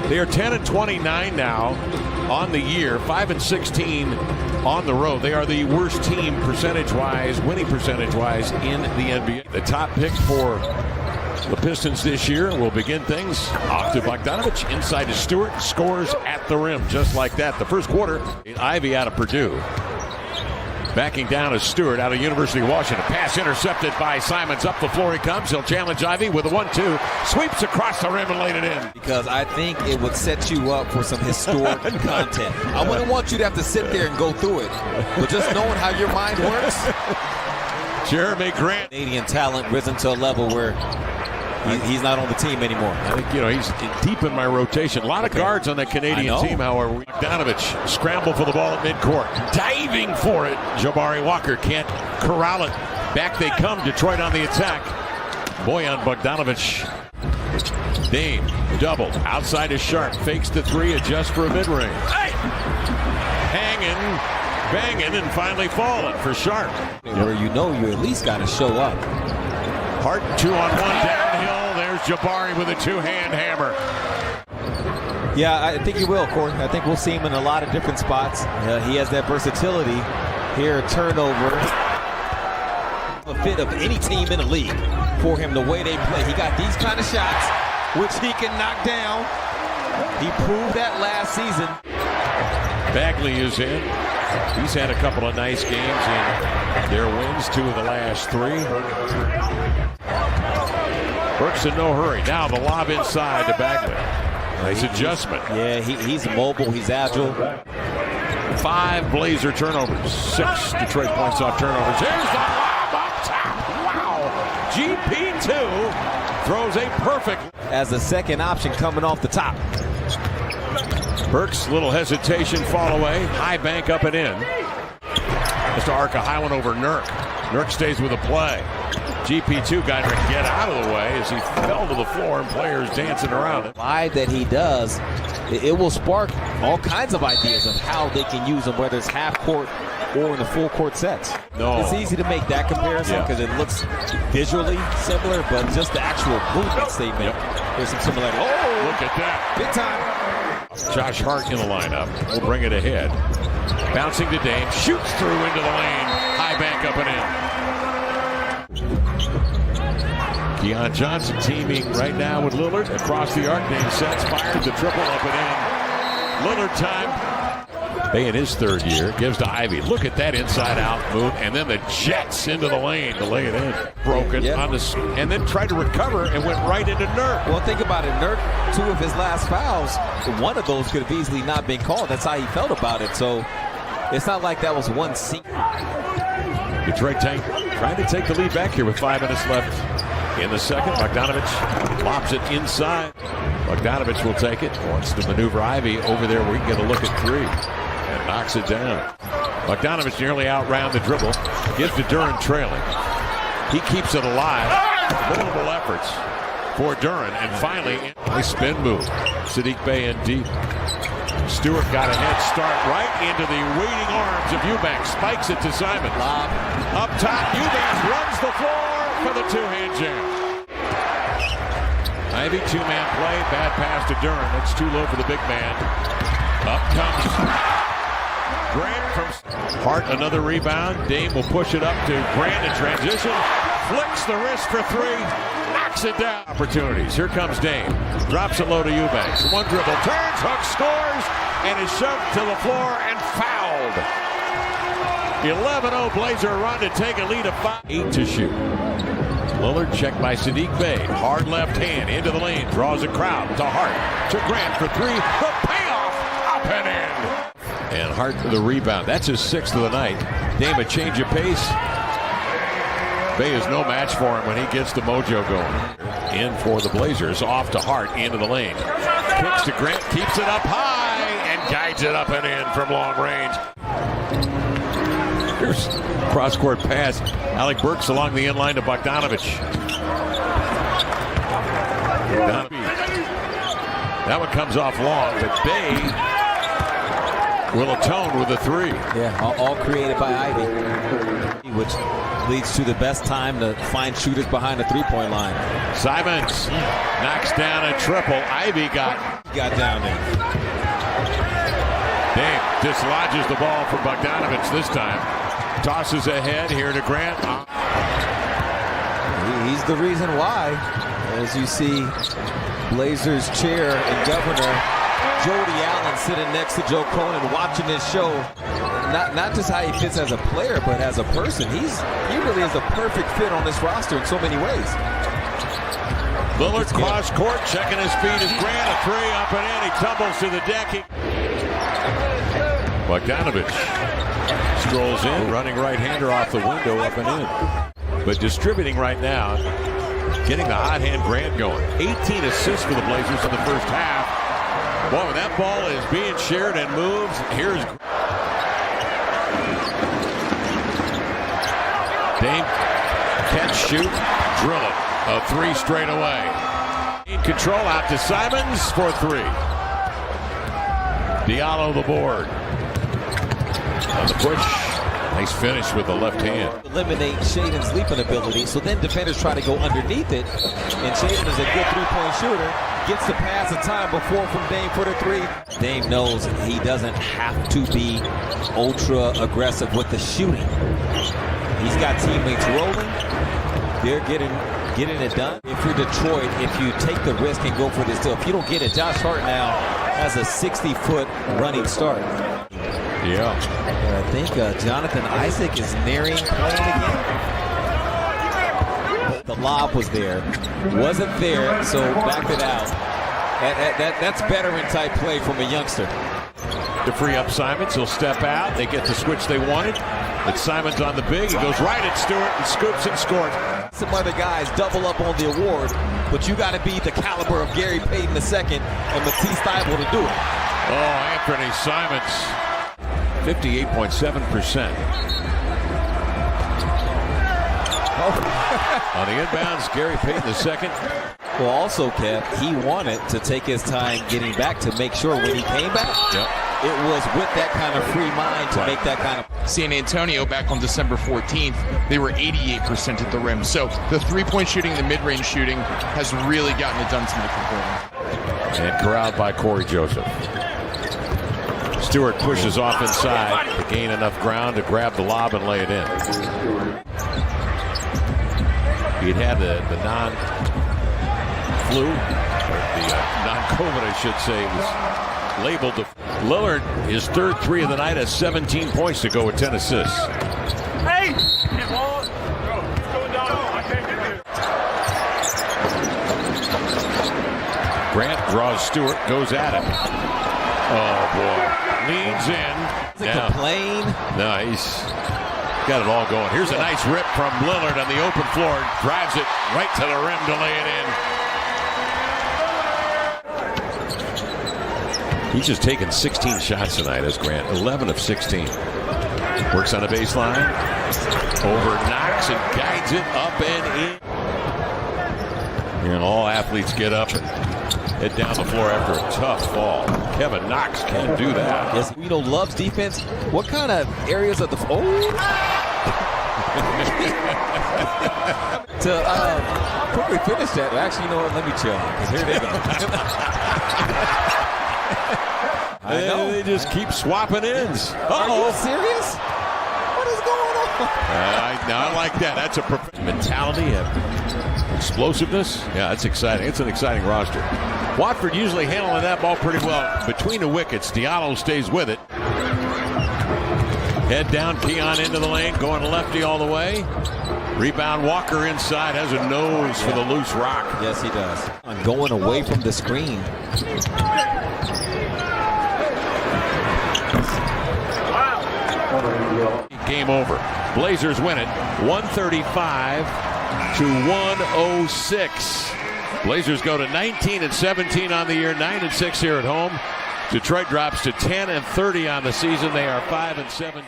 They are 10-29 now on the year, 5-16 on the road. They are the worst team percentage-wise, winning percentage-wise in the NBA. The top pick for the Pistons this year will begin things off to Bogdanovich, inside to Stewart, scores at the rim just like that. The first quarter, Ivy out of Purdue. Backing down is Stewart out of University of Washington. Pass intercepted by Simons. Up the floor he comes. He'll challenge Ivy with a 1-2. Sweeps across the rim and laid it in. Because I think it would set you up for some historic content. I wouldn't want you to have to sit there and go through it. But just knowing how your mind works. Jeremy Grant. Canadian talent risen to a level where he's not on the team anymore. I think, he's deep in my rotation. A lot of guards on that Canadian team, however. Bogdanovich scramble for the ball at midcourt. Diving for it. Jabari Walker can't corral it. Back they come. Detroit on the attack. Bojan Bogdanovich. Dame doubled. Outside is Sharp. Fakes the three. Adjusts for a mid-range. Hey! Hanging, banging, and finally falling for Sharp. Where you at least got to show up. Hart 2-on-1 downhill. There's Jabari with a two-hand hammer. Yeah, I think he will, Corey. I think we'll see him in a lot of different spots. He has that versatility. Here, turnover. A fit of any team in the league for him, the way they play. He got these kind of shots, which he can knock down. He proved that last season. Bagley is in. He's had a couple of nice games in their wins, 2 of the last 3. Burks in no hurry. Now the lob inside to Bagley. Nice adjustment. Yeah, he's mobile. He's agile. 5 Blazer turnovers. 6 Detroit points off turnovers. Here's the lob up top. Wow. GP2 throws a perfect. As a second option coming off the top. Burks, little hesitation, fall away. High bank up and in. Mr. Arca, high one over Nurk. Nurk stays with a play. GP2 got to get out of the way as he fell to the floor and players dancing around it. Live that he does, it will spark all kinds of ideas of how they can use him, whether it's half court or in the full court sets. No. It's easy to make that comparison because it looks visually similar, but just the actual movements they make, there's some similarity. Oh, look at that. Big time. Josh Hart in the lineup will bring it ahead. Bouncing to Dame, shoots through into the lane. High bank up and in. Keon Johnson teaming right now with Lillard across the arc. Dame sets, fires the triple up and in. Lillard time. Bay in his 3rd year gives to Ivy. Look at that inside-out move, and then the jets into the lane to lay it in. Broken on the, and then tried to recover and went right into Nurk. Well, think about it. Nurk, 2 of his last fouls, one of those could have easily not been called. That's how he felt about it. So it's not like that was one scene. Detroit trying to take the lead back here with 5 minutes left in the second. Bogdanovich lobs it inside. Bogdanovich will take it. Wants to maneuver Ivy over there where he can get a look at 3. And knocks it down. Bogdanovich nearly outround the dribble. Gives to Duren trailing. He keeps it alive. Multiple efforts for Duren. And finally, a spin move. Sadiq Bey in deep. Stewart got a head start right into the waiting arms of Eubanks. Spikes it to Simon. Lob. Up top, Eubanks runs the floor for the 2-hand jam. Ivy, 2-man play. Bad pass to Duren. That's too low for the big man. Up comes Grant from Hart, another rebound. Dame will push it up to Grant in transition. Flicks the wrist for 3. Knocks it down. Opportunities. Here comes Dame. Drops it low to Eubanks. One dribble. Turns. Hook scores. And is shoved to the floor and fouled. 11-0 Blazer run to take a lead of 5. 8 to shoot. Lillard checked by Sadiq Bey. Hard left hand into the lane. Draws a crowd to Hart. To Grant for 3. The payoff. Up and in. And Hart for the rebound. That's his 6th of the night. Dame a change of pace. Bey is no match for him when he gets the mojo going. In for the Blazers. Off to Hart into the lane. Kicks to Grant. Keeps it up high and guides it up and in from long range. Here's cross-court pass. Alec Burks along the inline to Bogdanovich. That one comes off long, but Bey will atone with a 3. Yeah, all created by Ivy, which leads to the best time to find shooters behind the 3-point line. Simons knocks down a triple. Ivy got Got down there. Dame dislodges the ball from Bogdanovich this time. Tosses ahead here to Grant. He's the reason why. As you see, Blazers chair and governor Jody Allen sitting next to Joe Cronin watching this show. Not just how he fits as a player, but as a person. He really is a perfect fit on this roster in so many ways. Lillard cross court, checking his feet as Grant, a three up and in. He tumbles to the deck. Bogdanovich strolls in, running right-hander off the window, up and in. But distributing right now, getting the hot hand Grant going. 18 assists for the Blazers in the first half. Boy, when that ball is being shared and moves, here's Dame. Catch, shoot, drill it. A three straight away. In control, out to Simons for three. Diallo the board. On the push. Nice finish with the left hand. Eliminate Shaedon's leaping ability, so then defenders try to go underneath it. And Shaedon is a good three-point shooter. Gets the pass in time before from Dame for the three. Dame knows he doesn't have to be ultra aggressive with the shooting. He's got teammates rolling. They're getting it done. If you're Detroit, if you take the risk and go for this deal, if you don't get it, Josh Hart now has a 60-foot running start. Yeah. And I think Jonathan Isaac is nearing playing again. The lob was there. Wasn't there, so backed it out. That's veteran-type play from a youngster. To free up Simons, he'll step out. They get the switch they wanted. It's Simons on the big. He goes right at Stewart and scoops and scores. Some other guys double up on the award, but you got to be the caliber of Gary Payton II and Matisse Thybulle to do it. Oh, Anthony Simons, 58.7%. On the inbounds, Gary Payton II. Well, also, Kev, he wanted to take his time getting back to make sure when he came back, it was with that kind of free mind to make that kind of... San Antonio back on December 14th, they were 88% at the rim. So the three-point shooting, the mid-range shooting has really gotten it done to Michael Porter. And corralled by Corey Joseph. Stewart pushes off inside to gain enough ground to grab the lob and lay it in. He'd had the non-flu, the non-COVID, I should say, was labeled. Lillard, his third three of the night, has 17 points to go with 10 assists. Hey! Get ball. Go. It's going down. I can't get there. Grant draws Stewart, goes at it. Oh, boy. Leans in. Doesn't complain. No, he's got it all going. Here's a nice rip from Lillard on the open floor. Drives it right to the rim to lay it in. He's just taken 16 shots tonight as Grant. 11 of 16. Works on the baseline. Over Knox and guides it up and in. And all athletes get up and head down the floor after a tough fall. Kevin Knox can't do that. Yes, loves defense. What kind of areas of the... To quickly finish that. Actually, you know what? Let me chill. Because here they go. I know. They just keep swapping ends. Are you serious? What is going on? I like that. That's a mentality of explosiveness. Yeah, that's exciting. It's an exciting roster. Watford usually handling that ball pretty well between the wickets. Diallo stays with it. Head down, Keon into the lane, going lefty all the way. Rebound, Walker inside, has a nose for the loose rock. Yes, he does. Going away from the screen. Game over. Blazers win it 135-106. Blazers go to 19-17 on the year, 9-6 here at home. Detroit drops to 10-30 on the season. They are 5-17.